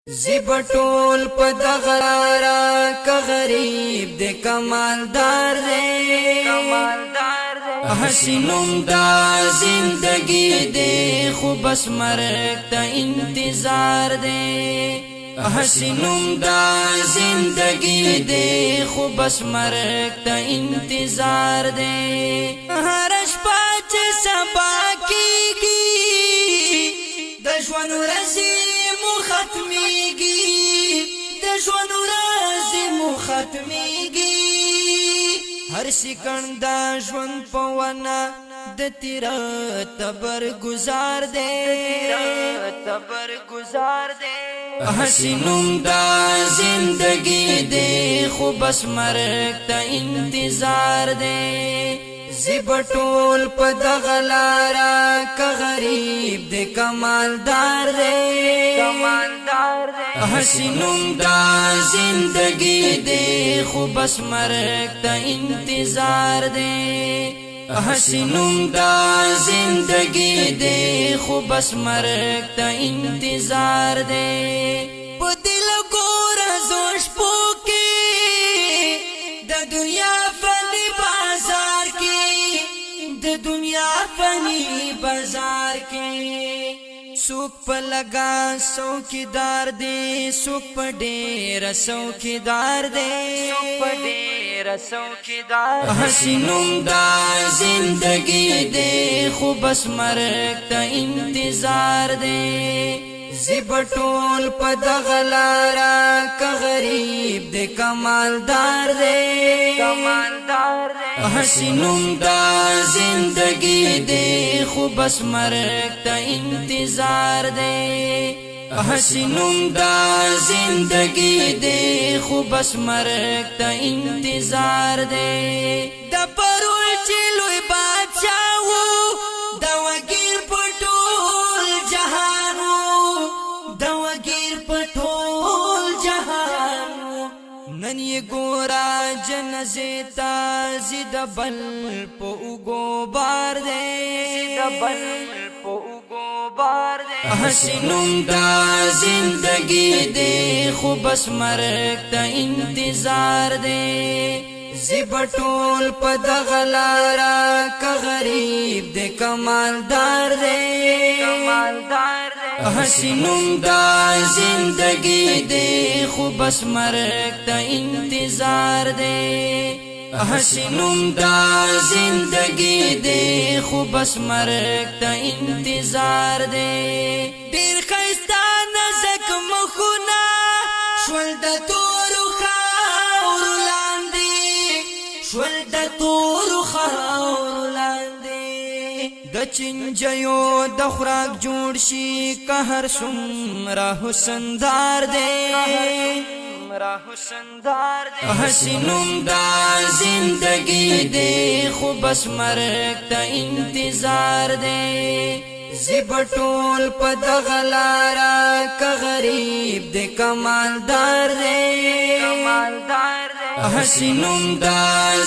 زبټول په دغلارا که غریب دے کمالدار دے حسینم دا زندگی دے خو بس مرگ تا انتظار دے حسینم دا زندگی دے خو بس مرگ تا انتظار دے هر شپه چې سبا کیږي د ژوند ورځې مو ختمیږي د ژوند ورځې مو ختمیږي هر سکند د ژوند په ونه د تیرا تبر گزار دے حسینم دا زندگی دے خو بس مرگ تا انتظار دے زبټول په دغلارا که غریب دے کمالدار دے حسینم دا زندگی دے خو بس مرگ تا انتظار دے حسینم دا زندگی دے خو بس مرگ تا انتظار دے پا دل گورا زوش پوکی دا دنیا فنی بازار کی دا دنیا فنی بازار کی سوک پا لگا سوکیدار دے سوک پا دیر سوکیدار دے حسینم دا زندگی دے خو بس مرگ تا انتظار دے زبټول په دغلارا که غریب دے کمالدار دے حسینم دا زندگی دے خو بس مرگ تا انتظار دے حسینم دا زندگی دے خو بس مرگ تا انتظار دے دا پرول چلوی بادشاہو دا وگیر پټول جهانو دا وگیر پټول جهانو نن یې ګورا جنازتا زید بل په اوګو بار دے حسینم دا زندگی دے خو بس مرگ تا انتظار دے زبټول په دغلارا که غریب دے کمالدار دے حسینم دا زندگی دے خو بس مرگ تا انتظار دے حسینم دا زندگی دے خو بس مرگ تا انتظار دے دیر خیستا نزک مخونا شول دا تورو خاورو لاندی شول دا تورو خاورو لاندی دا چنجیو دا خوراک جوړ شي که هر څومره حسندار دے حسینم دا زندگی دے خو بس مرگ تا انتظار دے زبټول په دغلارا که غریب دے کمالدار دے حسینم دا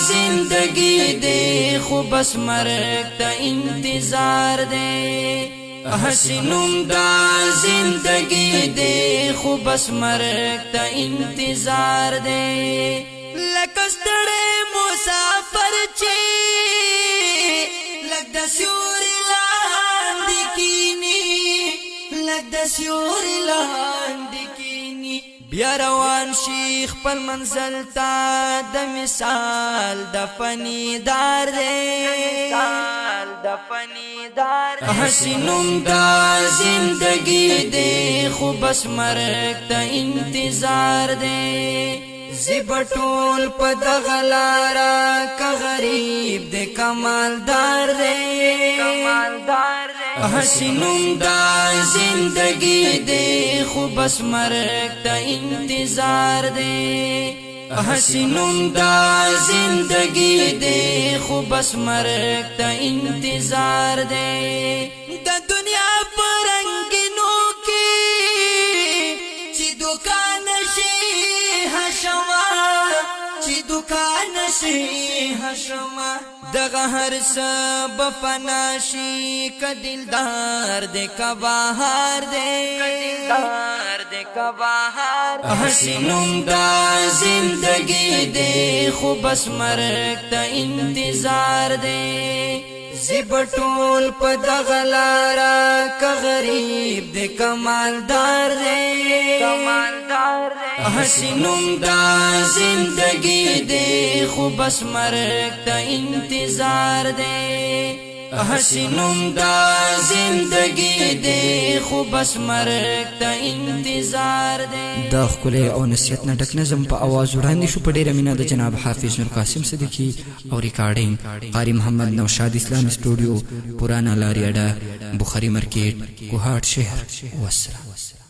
زندگی دے خو بس مرگ تا انتظار دے حسینم دا زندگی دے خو بس مرگ تا انتظار دے لکستڑے مسافر چی لگ دا سیوری لاندی کینی لگ دا سیوری لاندی کینی بیا روان شیخ پل منزل تا دا مثال دا فنی دار دے حسینم دا زندگی دے خو بس مرگ تا انتظار دے زبټول په دغلارا که غریب دے کمالدار دے حسینم دا زندگی دے خو بس مرگ تا انتظار دے حسینم دا زندگی دے خو بس مرگ تا انتظار دے دا دنیا پرنگینو کی چی دکان شی حشوا چی دکان مکان شي حشما دغه هر سب فناشي کدلدار دې کباهار دې حسینم دا زندگی دې خو بس مرګ ته انتظار دې زبټول په دغه لاره که غریب دې کمالدار دې حسینم دا زندگی دې خو بس مرګ ته انتظار دې حسینم دا زندگی دې خو بس مرګ ته انتظار دې. دا ښکلی او نصیحت نه ډک نظم په اواز وړاندې شو په ډېره مینه د جناب حافظ نور قاسم صدیقي او ریکارډینګ قاری محمد نوشاد اسلامي سټوډیو پرانا لاری اډا بخاري مارکیټ کوهاټ شهر. والسلام.